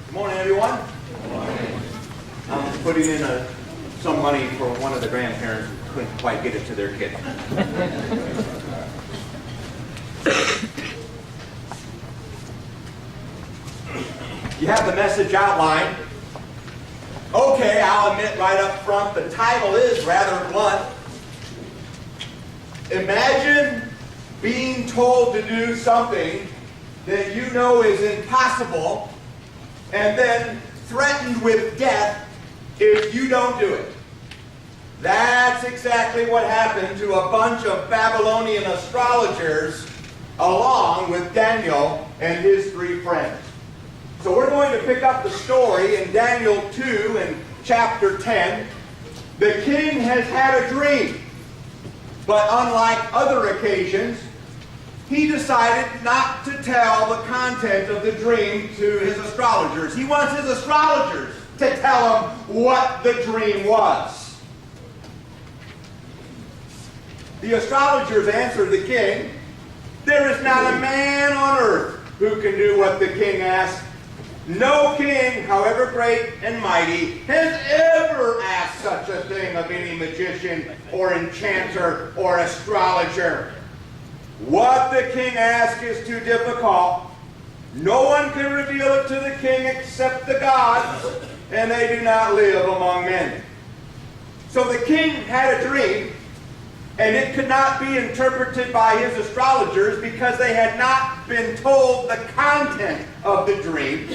Good morning, everyone. Good morning. I'm putting in some money for one of the grandparents who couldn't quite get it to their kid. You have the message outlined. Okay, I'll admit right up front, the title is rather blunt. Imagine being told to do something that you know is impossible and then threatened with death if you don't do it. That's exactly what happened to a bunch of Babylonian astrologers along with Daniel and his three friends. So we're going to pick up the story in Daniel 2 and chapter 10. The king has had a dream, but unlike other occasions, he decided not to tell the content of the dream to his astrologers. He wants his astrologers to tell him what the dream was. The astrologers answered the king, "There is not a man on earth who can do what the king asked. No king, however great and mighty, has ever asked such a thing of any magician or enchanter or astrologer. What the king asks is too difficult. No one can reveal it to the king except the gods, and they do not live among men." So the king had a dream, and it could not be interpreted by his astrologers because they had not been told the content of the dream.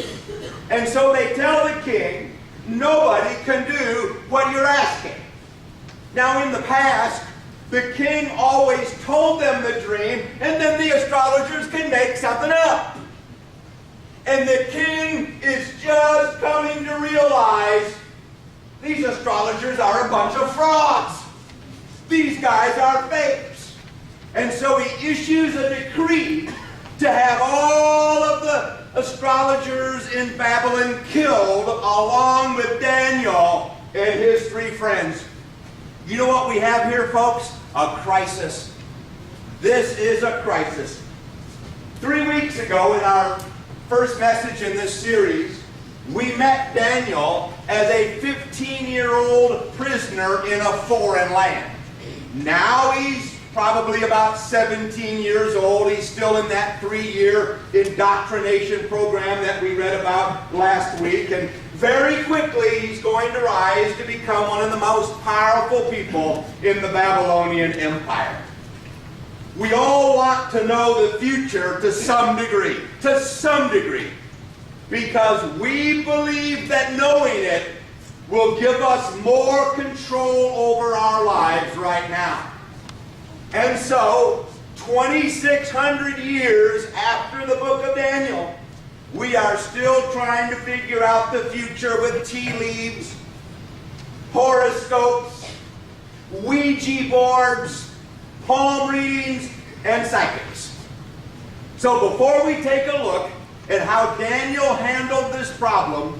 And so they tell the king, nobody can do what you're asking. Now in the past, the king always told them the dream, and then the astrologers can make something up. And the king is just coming to realize these astrologers are a bunch of frauds. These guys are fakes. And so he issues a decree to have all of the astrologers in Babylon killed along with Daniel and his three friends. You know what we have here, folks? A crisis. This is a crisis. 3 weeks ago, in our first message in this series, we met Daniel as a 15-year-old prisoner in a foreign land. Now he's probably about 17 years old. He's still in that 3-year indoctrination program that we read about last week. And very quickly he's going to rise to become one of the most powerful people in the Babylonian Empire. We all want to know the future to some degree. To some degree. Because we believe that knowing it will give us more control over our lives right now. And so, 2,600 years after the book of Daniel, we are still trying to figure out the future with tea leaves, horoscopes, Ouija boards, palm readings, and psychics. So before we take a look at how Daniel handled this problem,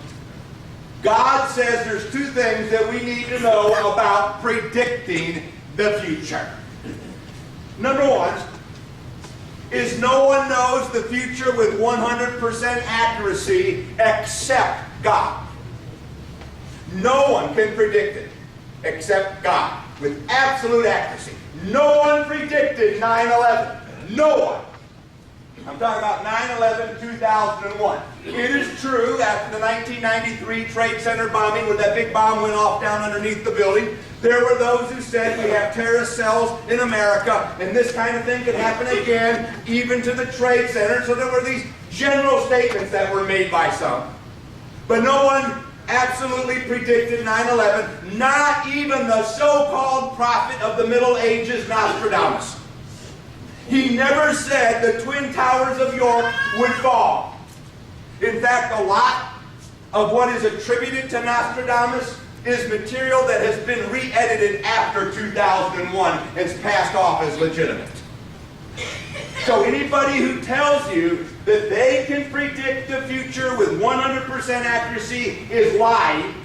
God says there's two things that we need to know about predicting the future. Number one is no one knows the future with 100% accuracy except God. No one can predict it except God with absolute accuracy. No one predicted 9/11. No one. I'm talking about 9/11, 2001. It is true, after the 1993 Trade Center bombing, when that big bomb went off down underneath the building, there were those who said we have terrorist cells in America, and this kind of thing could happen again, even to the Trade Center. So there were these general statements that were made by some. But no one absolutely predicted 9/11, not even the so-called prophet of the Middle Ages, Nostradamus. He never said the Twin Towers of York would fall. In fact, a lot of what is attributed to Nostradamus is material that has been re-edited after 2001 and is passed off as legitimate. So anybody who tells you that they can predict the future with 100% accuracy is lying.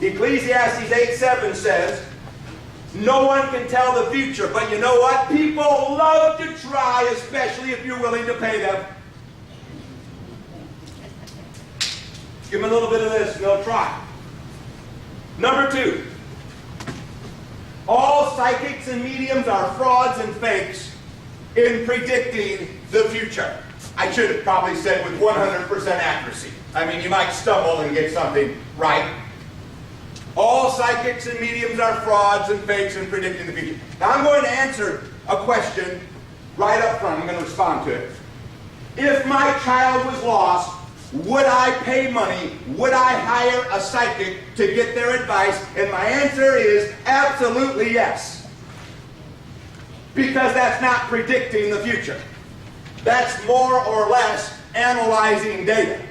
Ecclesiastes 8:7 says, no one can tell the future, but you know what? People love to try, especially if you're willing to pay them. Give them a little bit of this and they'll try. Number 2. All psychics and mediums are frauds and fakes in predicting the future. I should have probably said with 100% accuracy. I mean, you might stumble and get something right. All psychics and mediums are frauds and fakes in predicting the future. Now I'm going to answer a question right up front. I'm going to respond to it. If my child was lost, would I pay money? Would I hire a psychic to get their advice? And my answer is absolutely yes. Because that's not predicting the future. That's more or less analyzing data.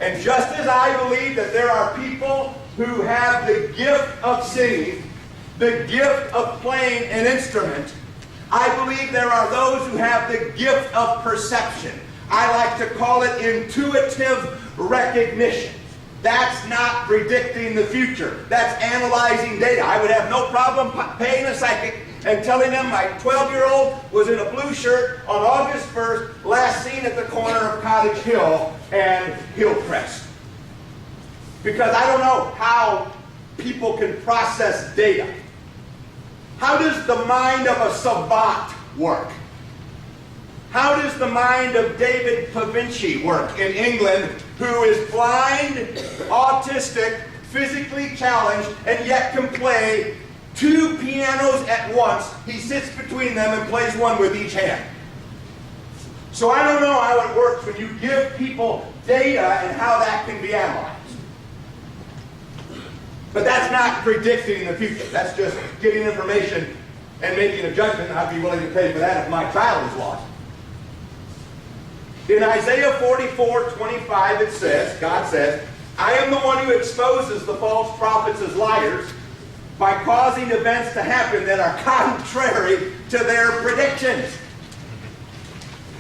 And just as I believe that there are people who have the gift of singing, the gift of playing an instrument, I believe there are those who have the gift of perception. I like to call it intuitive recognition. That's not predicting the future. That's analyzing data. I would have no problem paying a psychic and telling them my 12-year-old was in a blue shirt on August 1st, last seen at the corner of Cottage Hill and Hillcrest. Because I don't know how people can process data. How does the mind of a savant work? How does the mind of David Pavinci work in England, who is blind, autistic, physically challenged, and yet can play 2 pianos at once? He sits between them and plays one with each hand. So I don't know how it works when you give people data and how that can be analyzed. But that's not predicting the future. That's just getting information and making a judgment. I'd be willing to pay for that if my child is lost. In Isaiah 44:25 it says, God says, I am the one who exposes the false prophets as liars by causing events to happen that are contrary to their predictions.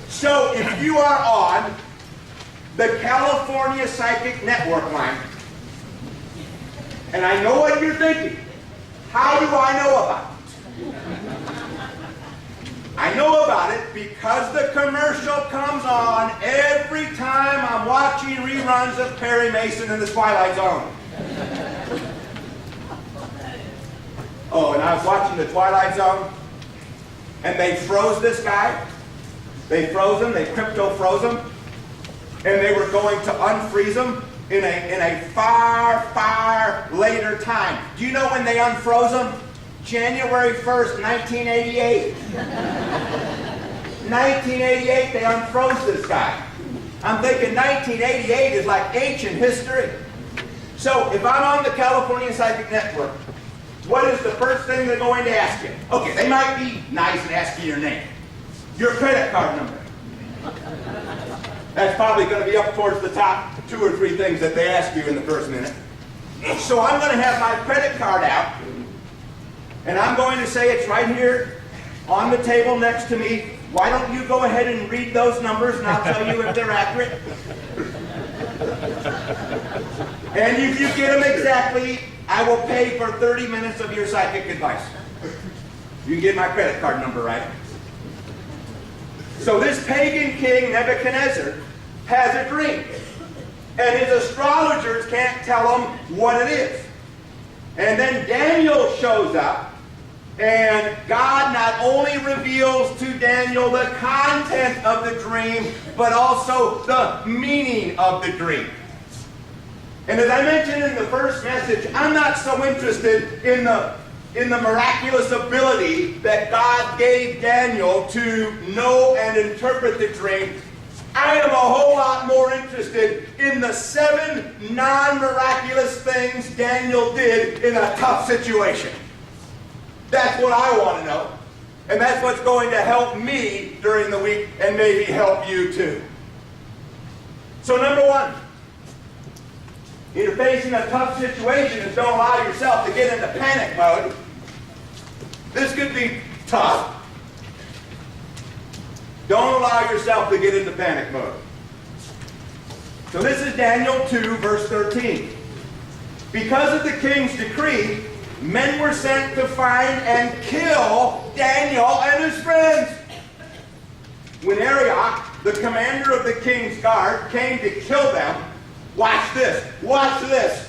So if you are on the California Psychic Network line, and I know what you're thinking, how do I know about it? I know about it because the commercial comes on every time I'm watching reruns of Perry Mason and the Twilight Zone. Oh, and I was watching the Twilight Zone, and they froze this guy. They froze him, they crypto-froze him, and they were going to unfreeze him in a far, far later time. Do you know when they unfroze him? January 1st, 1988. 1988, they unfroze this guy. I'm thinking 1988 is like ancient history. So if I'm on the California Psychic Network, what is the first thing they're going to ask you? Okay, they might be nice and ask you your name. Your credit card number. That's probably going to be up towards the top 2 or 3 things that they ask you in the first minute. So I'm going to have my credit card out, and I'm going to say it's right here on the table next to me. Why don't you go ahead and read those numbers, and I'll tell you if they're accurate. And if you get them exactly, I will pay for 30 minutes of your psychic advice. You can get my credit card number right. So this pagan king, Nebuchadnezzar, has a dream. And his astrologers can't tell him what it is. And then Daniel shows up, and God not only reveals to Daniel the content of the dream, but also the meaning of the dream. And as I mentioned in the first message, I'm not so interested in the miraculous ability that God gave Daniel to know and interpret the dream. I am a whole lot more interested in the 7 non-miraculous things Daniel did in a tough situation. That's what I want to know. And that's what's going to help me during the week and maybe help you too. So number 1, you're facing a tough situation and don't allow yourself to get into panic mode. This could be tough. Don't allow yourself to get into panic mode. So this is Daniel 2, verse 13. Because of the king's decree, men were sent to find and kill Daniel and his friends. When Arioch, the commander of the king's guard, came to kill them, Watch this. Watch this.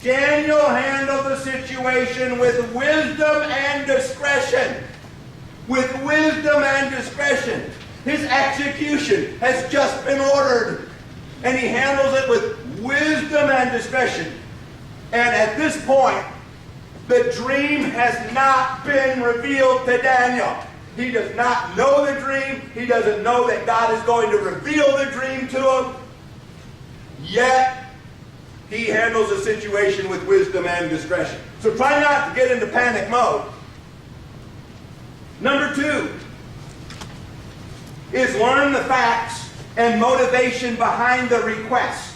Daniel handled the situation with wisdom and discretion. With wisdom and discretion. His execution has just been ordered. And he handles it with wisdom and discretion. And at this point, the dream has not been revealed to Daniel. He does not know the dream. He doesn't know that God is going to reveal the dream to him. Yet, he handles the situation with wisdom and discretion. So try not to get into panic mode. Number 2 is learn the facts and motivation behind the request.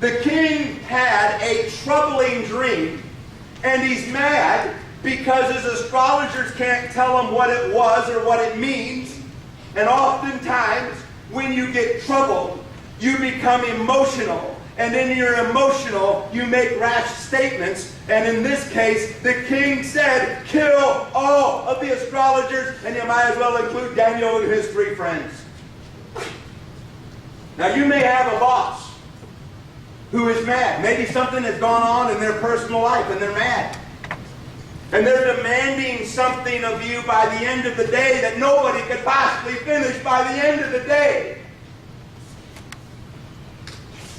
The king had a troubling dream, and he's mad because his astrologers can't tell him what it was or what it means. And oftentimes, when you get troubled, you become emotional. And in your emotional, you make rash statements. And in this case, the king said, kill all of the astrologers, and you might as well include Daniel and his 3 friends. Now, you may have a boss who is mad. Maybe something has gone on in their personal life, and they're mad. And they're demanding something of you by the end of the day that nobody could possibly finish by the end of the day.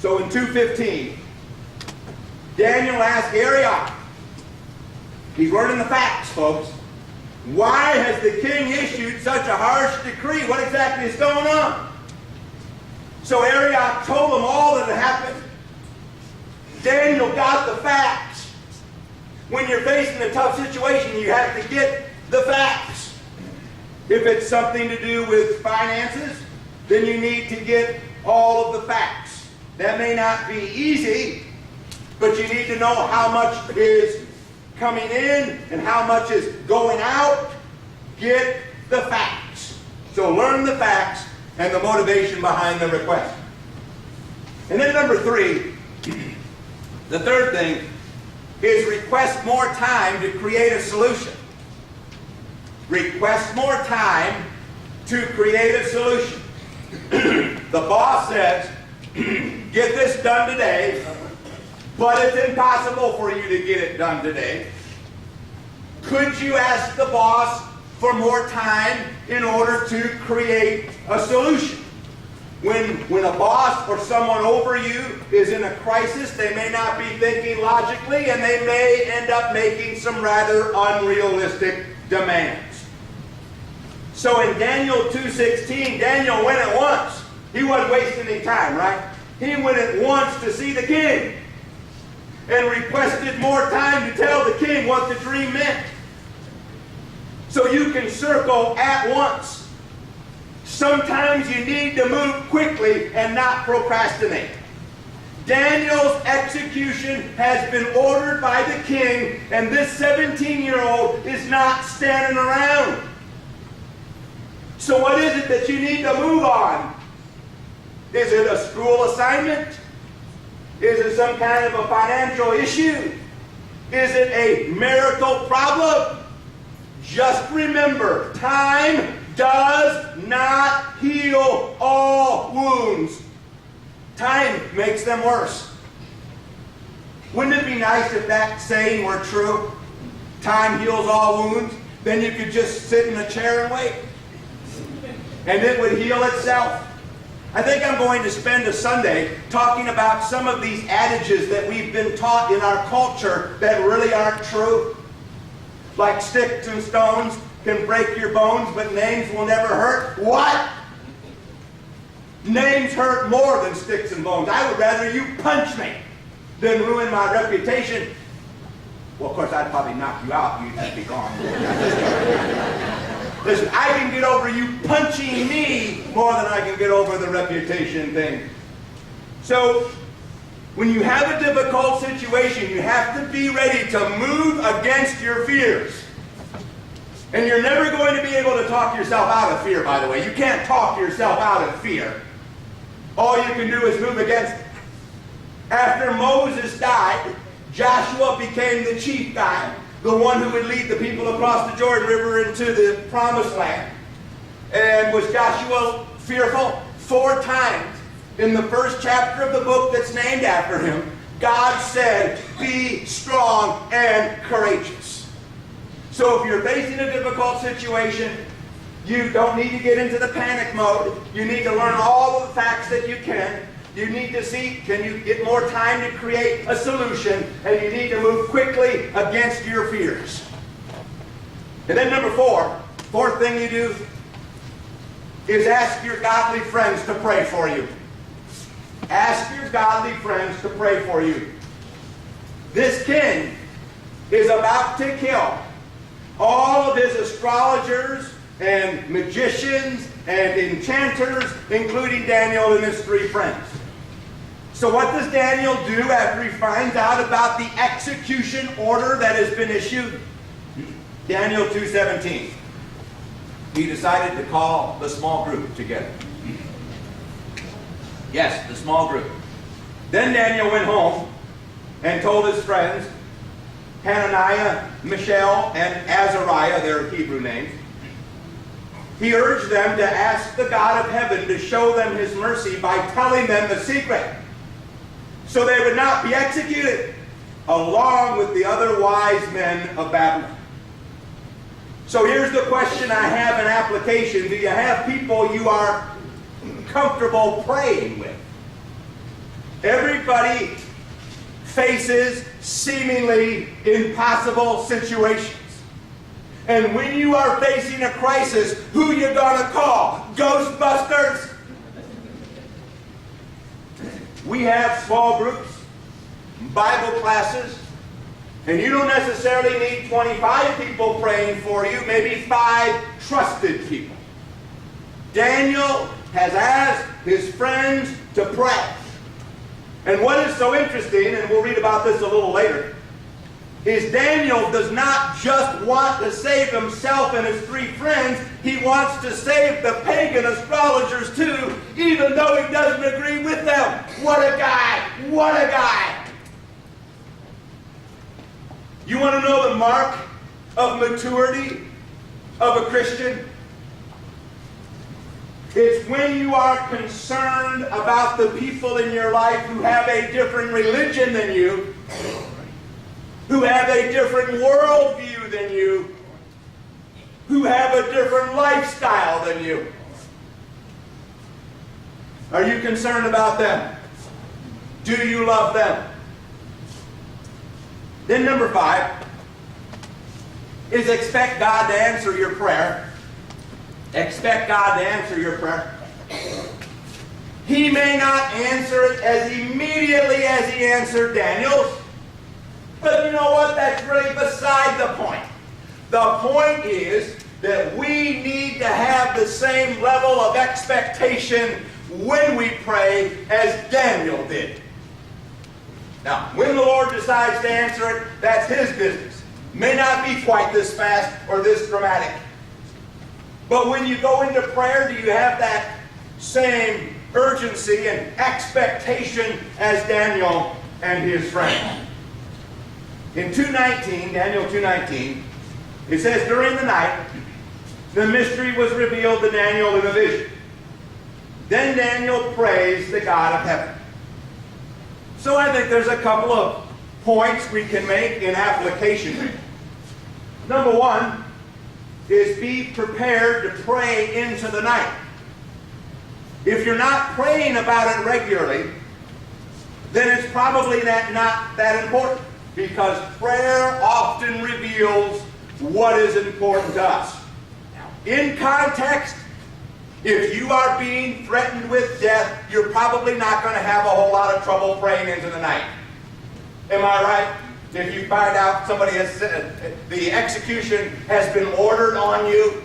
So in 2:15, Daniel asked Arioch, he's learning the facts, folks. Why has the king issued such a harsh decree? What exactly is going on? So Arioch told him all that had happened. Daniel got the facts. When you're facing a tough situation, you have to get the facts. If it's something to do with finances, then you need to get all of the facts. That may not be easy, but you need to know how much is coming in and how much is going out. Get the facts. So learn the facts and the motivation behind the request. And then number 3, the third thing is request more time to create a solution. Request more time to create a solution. The boss says, get this done today, but it's impossible for you to get it done today. Could you ask the boss for more time in order to create a solution? When a boss or someone over you is in a crisis, they may not be thinking logically, and they may end up making some rather unrealistic demands. So in Daniel 2:16, Daniel went at once. He wasn't wasting any time, right? He went at once to see the king and requested more time to tell the king what the dream meant. So you can circle at once. Sometimes you need to move quickly and not procrastinate. Daniel's execution has been ordered by the king, and this 17-year-old is not standing around. So what is it that you need to move on? Is it a school assignment? Is it some kind of a financial issue? Is it a marital problem? Just remember, time does not heal all wounds. Time makes them worse. Wouldn't it be nice if that saying were true? Time heals all wounds. Then you could just sit in a chair and wait. And it would heal itself. I think I'm going to spend a Sunday talking about some of these adages that we've been taught in our culture that really aren't true. Like sticks and stones can break your bones, but names will never hurt. What? Names hurt more than sticks and bones. I would rather you punch me than ruin my reputation. Well, of course, I'd probably knock you out. You'd just be gone. Listen, I can get over you punching me more than I can get over the reputation thing. So, when you have a difficult situation, you have to be ready to move against your fears. And you're never going to be able to talk yourself out of fear, by the way. You can't talk yourself out of fear. All you can do is move against it. After Moses died, Joshua became the chief guy, the one who would lead the people across the Jordan River into the promised land. And was Joshua fearful? 4 times in the first chapter of the book that's named after him, God said, be strong and courageous. So if you're facing a difficult situation, you don't need to get into the panic mode. You need to learn all of the facts that you can. You need to see, can you get more time to create a solution? And you need to move quickly against your fears. And then number fourth thing you do is ask your godly friends to pray for you. Ask your godly friends to pray for you. This king is about to kill all of his astrologers and magicians and enchanters, including Daniel and his 3 friends. So what does Daniel do after he finds out about the execution order that has been issued? Daniel 2:17. He decided to call the small group together. Yes, the small group. Then Daniel went home and told his friends, Hananiah, Mishael, and Azariah, their Hebrew names. He urged them to ask the God of heaven to show them his mercy by telling them the secret, so they would not be executed, along with the other wise men of Babylon. So here's the question I have in application. Do you have people you are comfortable praying with? Everybody faces seemingly impossible situations. And when you are facing a crisis, who you gonna call? Ghostbusters? We have small groups, Bible classes, and you don't necessarily need 25 people praying for you, maybe 5 trusted people. Daniel has asked his friends to pray. And what is so interesting, and we'll read about this a little later, is Daniel does not just want to save himself and his 3 friends, he wants to save the pagan astrologers too, even though he doesn't agree with them. What a guy! What a guy! You want to know the mark of maturity of a Christian? It's when you are concerned about the people in your life who have a different religion than you, who have a different worldview than you, who have a different lifestyle than you. Are you concerned about them? Do you love them? Then number 5 is expect God to answer your prayer. Expect God to answer your prayer. He may not answer it as immediately as he answered Daniel's, but you know what? That's really beside the point. The point is that we need to have the same level of expectation when we pray as Daniel did. Now, when the Lord decides to answer it, that's his business. May not be quite this fast or this dramatic. But when you go into prayer, do you have that same urgency and expectation as Daniel and his friend? In 2:19, Daniel 2:19, it says, during the night, the mystery was revealed to Daniel in a vision. Then Daniel praised the God of heaven. So I think there's a couple of points we can make in application. Number 1 is be prepared to pray into the night. If you're not praying about it regularly, then it's probably not that important, because prayer often reveals what is important to us. Now, in context, if you are being threatened with death, you're probably not going to have a whole lot of trouble praying into the night. Am I right? If you find out somebody has the execution has been ordered on you,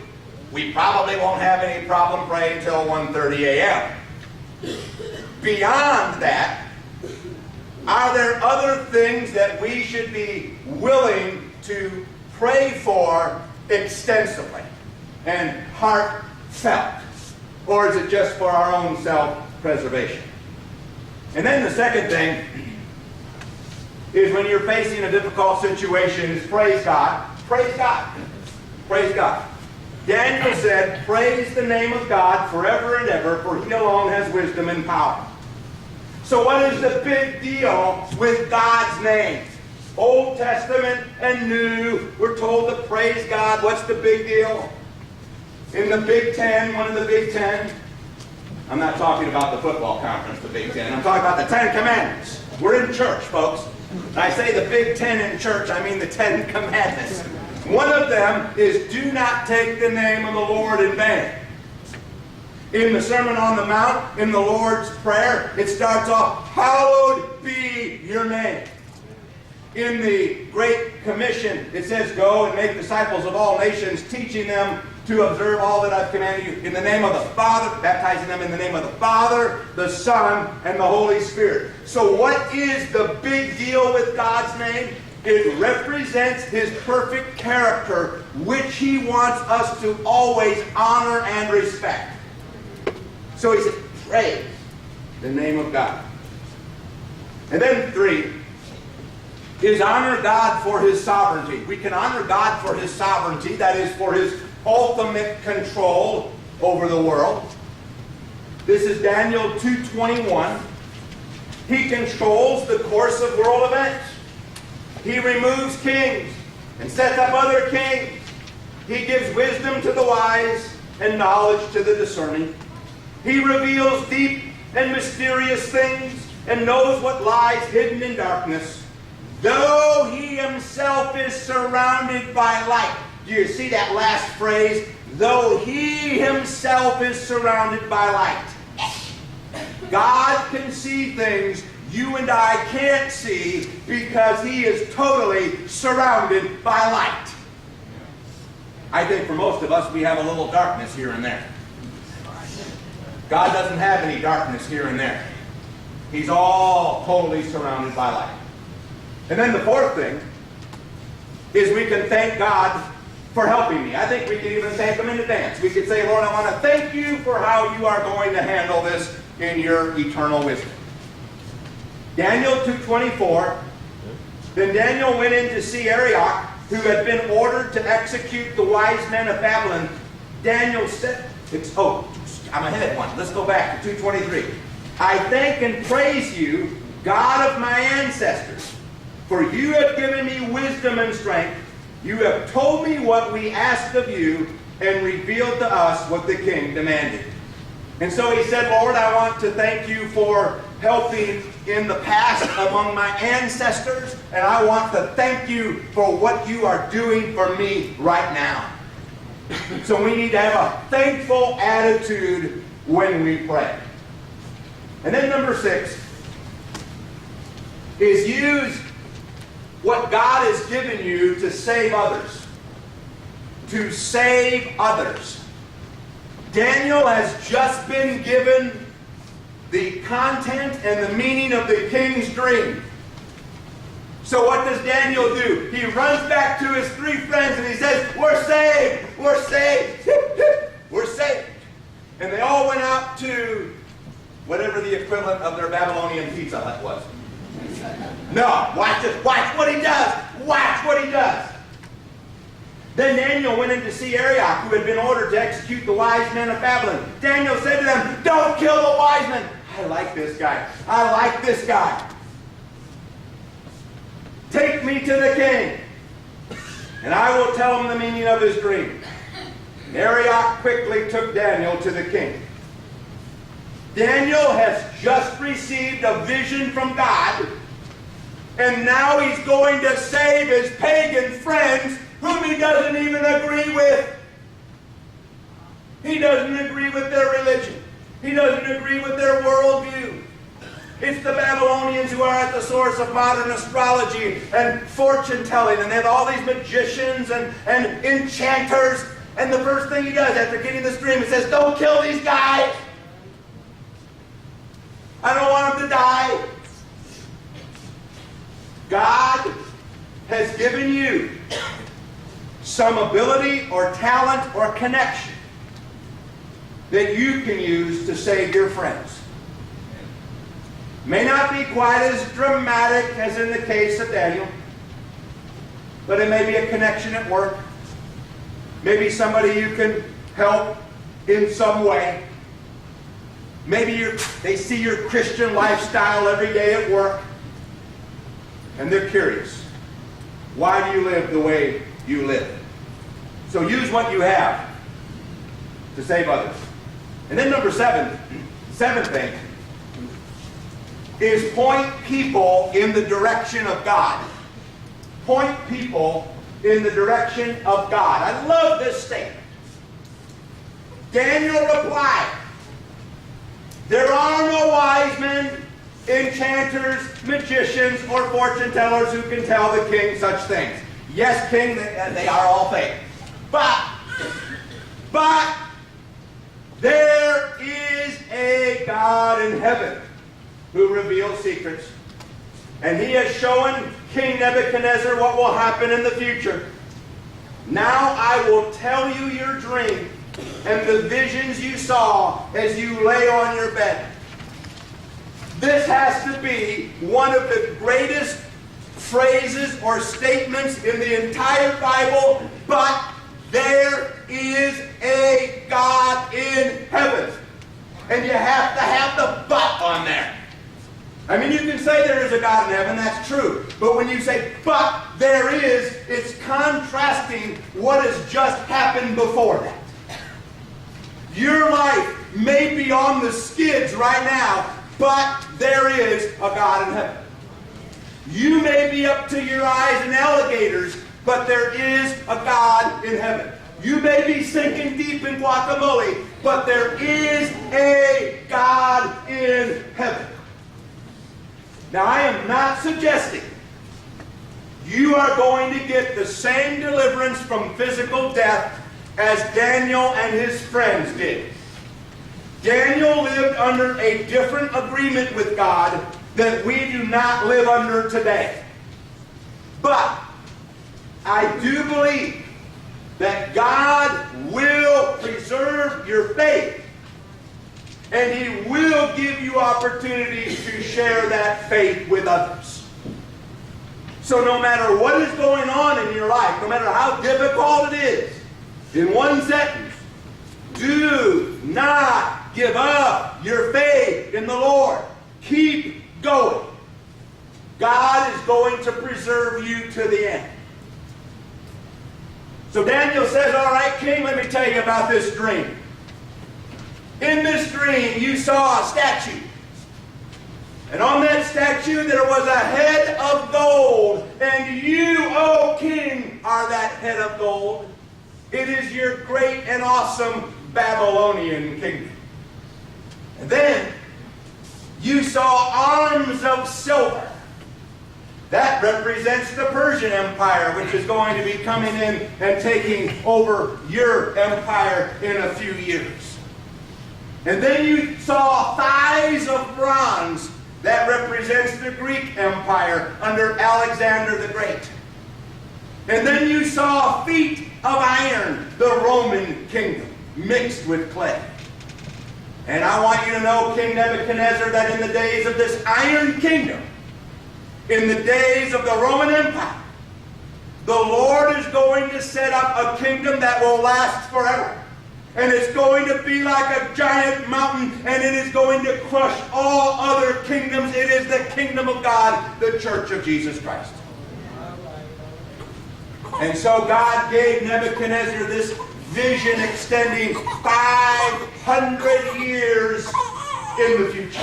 we probably won't have any problem praying until 1:30 a.m. Beyond that, are there other things that we should be willing to pray for extensively and heartfelt? Or is it just for our own self-preservation? And then the second thing is, when you're facing a difficult situation, is praise God. Praise God. Praise God. Daniel said, praise the name of God forever and ever, for he alone has wisdom and power. So what is the big deal with God's name? Old Testament and New, we're told to praise God. What's the big deal? In the Big Ten, one of the Big Ten, I'm not talking about the football conference, the Big Ten. I'm talking about the Ten Commandments. We're in church, folks. When I say the Big Ten in church, I mean the Ten Commandments. One of them is do not take the name of the Lord in vain. In the Sermon on the Mount, in the Lord's Prayer, it starts off, hallowed be your name. In the Great Commission, it says, go and make disciples of all nations, teaching them to observe all that I've commanded you. In the name of the Father, baptizing them in the name of the Father, the Son, and the Holy Spirit. So what is the big deal with God's name? It represents His perfect character, which He wants us to always honor and respect. So He said, praise the name of God. And then 3 is honor God for His sovereignty. We can honor God for His sovereignty, that is, for His ultimate control over the world. This is Daniel 2:21. He controls the course of world events. He removes kings and sets up other kings. He gives wisdom to the wise and knowledge to the discerning. He reveals deep and mysterious things and knows what lies hidden in darkness. Though He Himself is surrounded by light. Do you see that last phrase? Though He Himself is surrounded by light. God can see things you and I can't see because He is totally surrounded by light. I think for most of us, we have a little darkness here and there. God doesn't have any darkness here and there. He's all totally surrounded by light. And then the 4th thing is we can thank God for helping me. I think we can even thank Him in advance. We could say, Lord, I want to thank You for how You are going to handle this in Your eternal wisdom. Daniel 2:24. Then Daniel went in to see Arioch, who had been ordered to execute the wise men of Babylon. Daniel said, I'm ahead one. Let's go back to 2:23. I thank and praise You, God of my ancestors, for You have given me wisdom and strength. You have told me what we asked of You and revealed to us what the king demanded. And so he said, Lord, I want to thank You for helping in the past among my ancestors, and I want to thank You for what You are doing for me right now. So we need to have a thankful attitude when we pray. And then number 6 is use what God has given you to save others. To save others. Daniel has just been given the content and the meaning of the king's dream. So what does Daniel do? He runs back to his 3 friends and he says, we're saved! We're saved! We're saved! And they all went out to whatever the equivalent of their Babylonian Pizza Hut was. No, watch this. Watch what he does. Watch what he does. Then Daniel went in to see Arioch, who had been ordered to execute the wise men of Babylon. Daniel said to them, don't kill the wise men. I like this guy. I like this guy. Take me to the king, and I will tell him the meaning of his dream. And Arioch quickly took Daniel to the king. Daniel has just received a vision from God, and now he's going to save his pagan friends whom he doesn't even agree with. He doesn't agree with their religion. He doesn't agree with their worldview. It's the Babylonians who are at the source of modern astrology and fortune telling, and they have all these magicians and enchanters. And the first thing he does after getting this dream, he says, don't kill these guys. I don't want them to die. God has given you some ability or talent or connection that you can use to save your friends. May not be quite as dramatic as in the case of Daniel, but it may be a connection at work. Maybe somebody you can help in some way. Maybe they see your Christian lifestyle every day at work, and they're curious. Why do you live the way you live? So use what you have to save others. And then number seventh thing is point people in the direction of God. Point people in the direction of God. I love this statement. Daniel replied, "There are no wise men, enchanters, magicians, or fortune tellers who can tell the king such things." Yes, king, they are all fake. But there is a God in heaven who reveals secrets. And he has shown King Nebuchadnezzar what will happen in the future. Now I will tell you your dream and the visions you saw as you lay on your bed. This has to be one of the greatest phrases or statements in the entire Bible, but there is a God in heaven. And you have to have the "but" on there. I mean, you can say there is a God in heaven, that's true. But when you say, "but there is," it's contrasting what has just happened before that. Your life may be on the skids right now, but there is a God in heaven. You may be up to your eyes in alligators, but there is a God in heaven. You may be sinking deep in guacamole, but there is a God in heaven. Now, I am not suggesting you are going to get the same deliverance from physical death as Daniel and his friends did. Daniel lived under a different agreement with God that we do not live under today. But I do believe that God will preserve your faith, and He will give you opportunities to share that faith with others. So no matter what is going on in your life, no matter how difficult it is, in one sentence, do not give up your faith in the Lord. Keep going. God is going to preserve you to the end. So Daniel says, "All right, king, let me tell you about this dream. In this dream, you saw a statue. And on that statue, there was a head of gold. And you, O king, are that head of gold. It is your great and awesome Babylonian kingdom. And then you saw arms of silver. That represents the Persian Empire, which is going to be coming in and taking over your empire in a few years. And then you saw thighs of bronze. That represents the Greek Empire under Alexander the Great. And then you saw feet of iron, the Roman kingdom, mixed with clay. And I want you to know, King Nebuchadnezzar, that in the days of this iron kingdom, in the days of the Roman Empire, the Lord is going to set up a kingdom that will last forever. And it's going to be like a giant mountain, and it is going to crush all other kingdoms. It is the kingdom of God, the Church of Jesus Christ. And so God gave Nebuchadnezzar this vision extending 500 years in the future.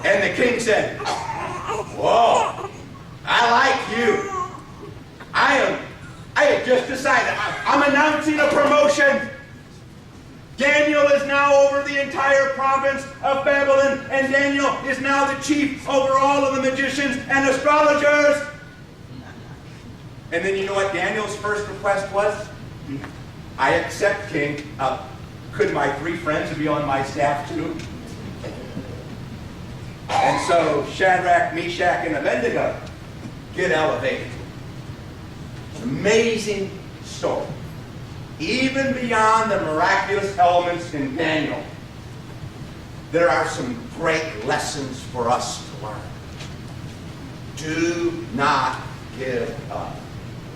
And the king said, "Whoa, I like you. I have just decided. I'm announcing a promotion. Daniel is now over the entire province of Babylon, and Daniel is now the chief over all of the magicians and astrologers." And then you know what Daniel's first request was? "I accept, king. Could my 3 friends be on my staff too?" And so Shadrach, Meshach, and Abednego get elevated. Amazing story. Even beyond the miraculous elements in Daniel, there are some great lessons for us to learn. Do not give up.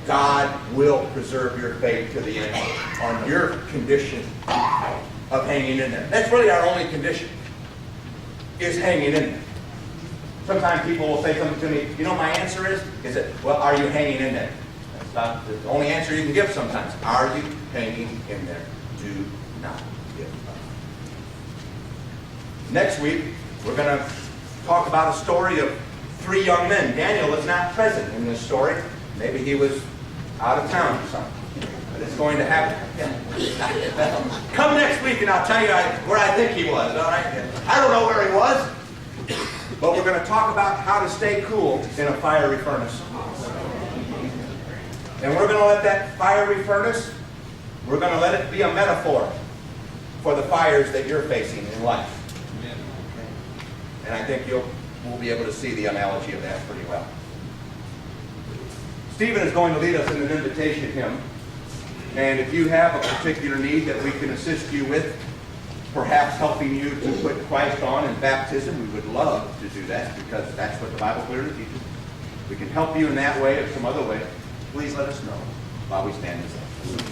God will preserve your faith to the end on your condition of hanging in there. That's really our only condition, is hanging in there. Sometimes people will say something to me, you know, my answer is it, well, are you hanging in there? That's not the only answer you can give sometimes. Are you hanging in there? Do not give up. Next week, we're going to talk about a story of 3 young men. Daniel is not present in this story. Maybe he was out of town or something. But it's going to happen. Come next week and I'll tell you where I think he was. All right? I don't know where he was. But we're going to talk about how to stay cool in a fiery furnace. And we're going to let that fiery furnace, we're going to let it be a metaphor for the fires that you're facing in life. And I think we'll be able to see the analogy of that pretty well. Stephen is going to lead us in an invitation hymn. And if you have a particular need that we can assist you with, perhaps helping you to put Christ on in baptism, we would love to do that because that's what the Bible clearly teaches. We can help you in that way or some other way. Please let us know while we stand and sing.